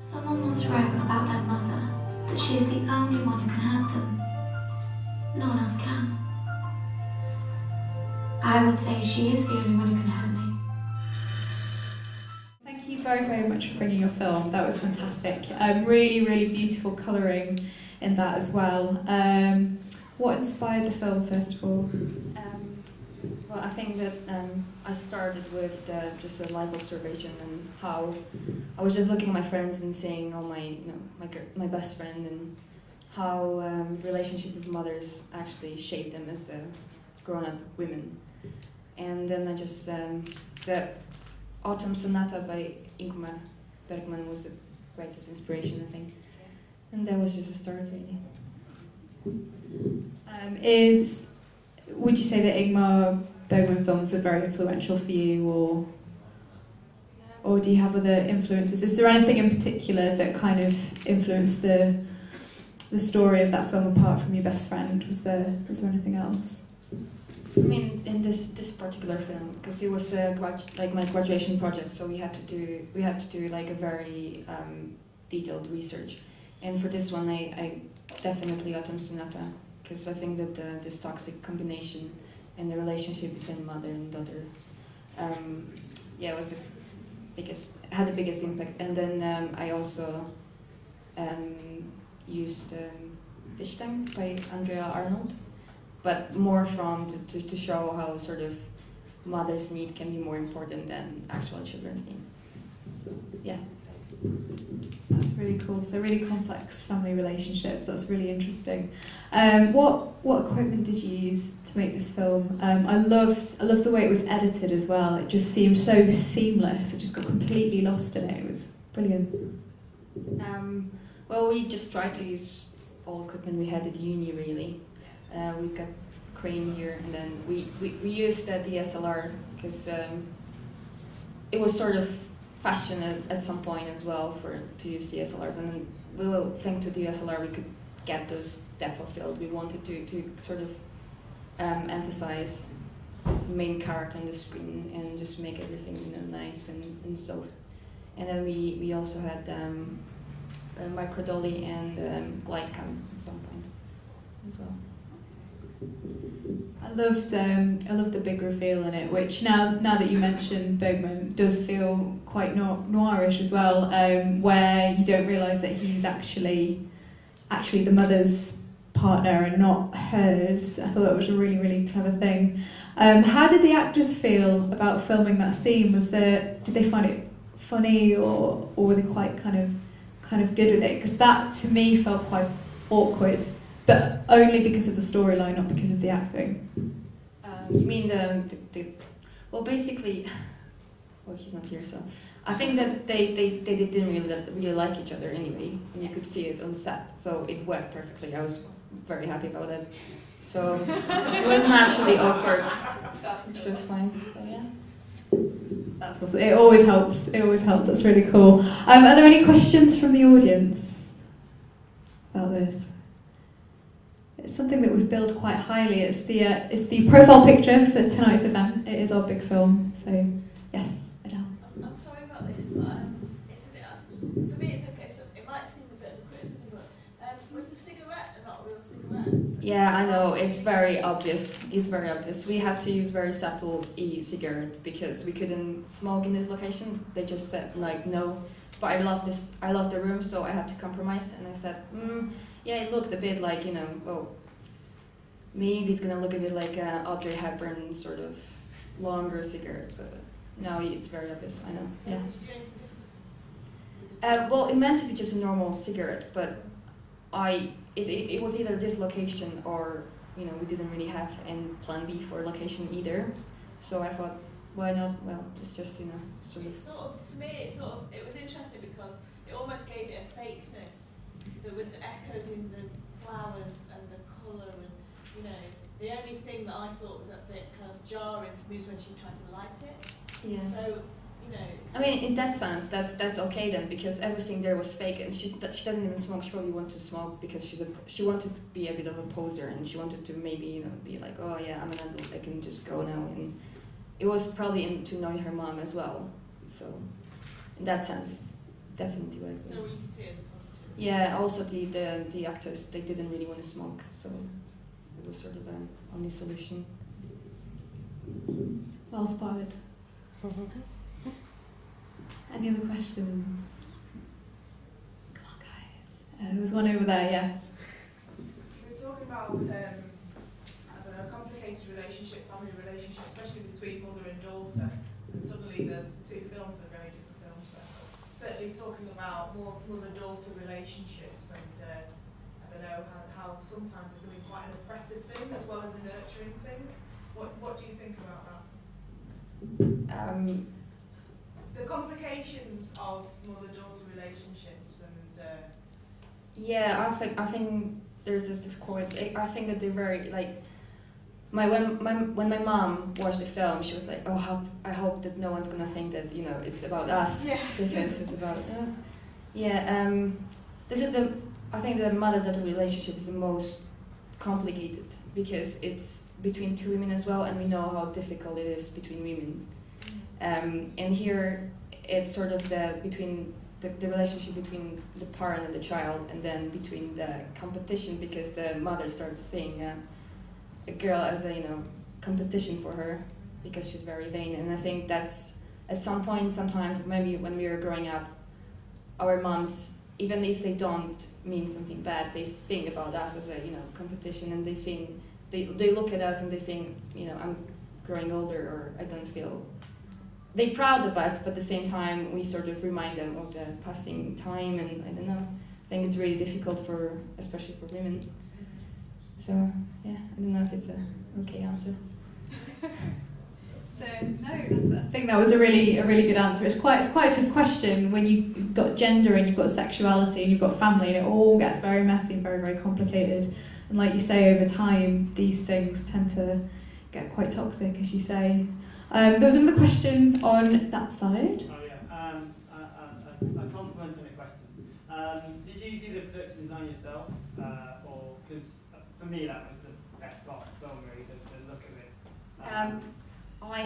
Someone once wrote about their mother that she is the only one who can hurt them. No one else can. I would say she is the only one who can hurt me. Thank you very, very much for bringing your film. That was fantastic. Really, really beautiful colouring in that as well. What inspired the film, first of all? Well, I think that I started with just a live observation and how I was just looking at my friends and seeing all my, my best friend and how relationship with mothers actually shaped them as the grown-up women. And then I just the Autumn Sonata by Ingmar Bergman was the greatest inspiration, I think, and that was just a start, really. Would you say that Ingmar Bergman films are very influential for you, or do you have other influences? Is there anything in particular that kind of influenced the story of that film apart from your best friend? Was there anything else? I mean, in this particular film, because it was like my graduation project, so we had to do like a very detailed research, and for this one I definitely Autumn Sonata, because I think that this toxic combination and the relationship between mother and daughter, was had the biggest impact. And then I also used Fish Tank by Andrea Arnold, but more to show how sort of mother's need can be more important than actual children's need. So yeah. That's really cool. So really complex family relationships. That's really interesting. What equipment did you use to make this film? I loved the way it was edited as well. It just seemed so seamless. I just got completely lost in it. It was brilliant. Well, we just tried to use all equipment we had at uni, really. We've got crane here, and then we used a DSLR because it was sort of fashion at some point as well to use DSLRs, and then we will think to DSLR we could get those depth of field we wanted to sort of emphasize the main character on the screen and just make everything nice and soft. And then we also had a micro dolly and glide cam at some point as well. I loved the big reveal in it, which now that you mention Bergman, does feel quite noirish as well, where you don't realise that he's actually the mother's partner and not hers. I thought that was a really, really clever thing. How did the actors feel about filming that scene? Did they find it funny, or were they quite kind of good with it? Because that to me felt quite awkward, but only because of the storyline, not because of the acting. You mean well, basically, well, he's not here, so I think that they didn't really like each other anyway, and you could see it on set, so it worked perfectly. I was very happy about it. So it was naturally awkward, which was fine. So yeah. That's awesome. It always helps. That's really cool. Are there any questions from the audience about this? It's something that we've billed quite highly. It's the profile picture for tonight's event. It is our big film. So yes, Adele. I'm sorry about this, but it's a bit. For me, it's okay. So it might seem a bit of a criticism, but was the cigarette not a real cigarette? Yeah, I know. It's very obvious. It's very obvious. We had to use very subtle e-cigarette because we couldn't smoke in this location. They just said like no. But I love this. I love the room, so I had to compromise. And I said, yeah, it looked a bit like, well, maybe it's gonna look a bit like Audrey Hepburn sort of longer cigarette, but no, it's very obvious. I know. So Yeah. did you do anything different? Well, it meant to be just a normal cigarette, but it was either this location or we didn't really have any plan B for location either. So I thought, why not? Well, it's just sort of. It's sort of, for me, it was interesting because it almost gave it a fakeness that was echoed in the flowers and the colour, and the only thing that I thought was a bit kind of jarring for me was when she tried to light it. Yeah. So I mean, in that sense, that's okay then, because everything there was fake, and she doesn't even smoke. She probably wanted to smoke because she wanted to be a bit of a poser, and she wanted to maybe be like, oh yeah, I'm an adult, I can just go now, and it was probably to annoy her mom as well. So in that sense, definitely worked. So we can see it as positive. Yeah, also the actors, they didn't really want to smoke, so it was sort of an only solution. Well spotted. Any other questions? Come on, guys. There was one over there, yes. We were talking about, I don't know, a complicated relationship, family relationship, especially between mother and daughter. And suddenly those two films are very different films, but certainly talking about more mother-daughter relationships, and I don't know, how sometimes it can be quite an oppressive thing as well as a nurturing thing. What do you think about that? The complications of mother-daughter relationships and Yeah, I think there's this quote. I think that they're very like. When my mom watched the film, she was like, "Oh, I hope that no one's gonna think that it's about us, because it's about This is I think the mother-daughter relationship is the most complicated because it's between two women as well, and we know how difficult it is between women. And here it's sort of the relationship between the parent and the child, and then between the competition, because the mother starts seeing a girl as a competition for her because she's very vain. And I think that's at some point, sometimes maybe when we were growing up, our moms, even if they don't mean something bad, they think about us as a competition, and they think they look at us and they think I'm growing older, or I don't feel. They're proud of us, but at the same time we sort of remind them of the passing time, and I don't know. I think it's really difficult especially for women. So yeah, I don't know if it's an okay answer. So no, I think that was a really good answer. It's quite a tough question when you've got gender and you've got sexuality and you've got family, and it all gets very messy and very, very complicated. And like you say, over time these things tend to get quite toxic, as you say. There was another question on that side. Oh yeah, a compliment and a question. Did you do the production design yourself, or because for me that was the best part of the film, really, the look of it. I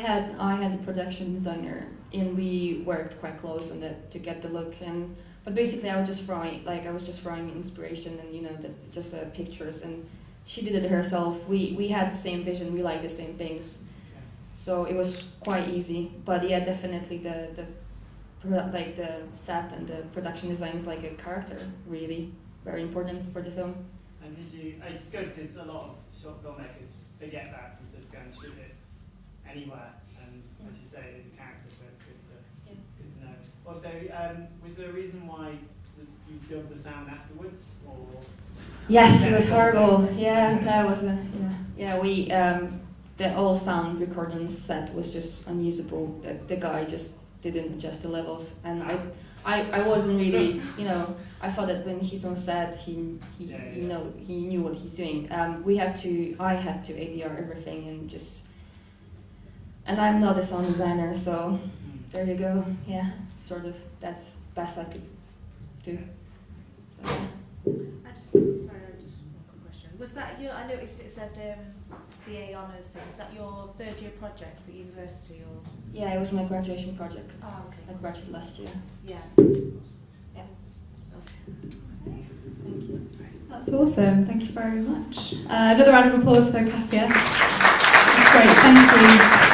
had the production designer, and we worked quite close on it to get the look. But basically, I was just throwing inspiration and just pictures, and she did it herself. We had the same vision. We liked the same things, so it was quite easy. But yeah, definitely the set and the production design is like a character, really very important for the film. And did you? It's good because a lot of short filmmakers forget that and just go and shoot it anywhere, and as you say, it is a character, so it's good to know. Also, was there a reason why you dubbed the sound afterwards, or? Yes, it was horrible. Yeah, that was we the all sound recording set was just unusable. The guy just didn't adjust the levels, and I wasn't really, I thought that when he's on set, he knew what he's doing. I had to ADR everything and I'm not a sound designer, so there you go. Yeah, sort of, that's best I could do. So, I just one quick question. Was that I noticed it said BA Honours thing. Was that your third year project at university, or? Yeah, it was my graduation project. Oh, okay. I graduated last year. Yeah. Yeah. Thank you. That's awesome. Thank you very much. Another round of applause for Kasia. That's great. Thank you.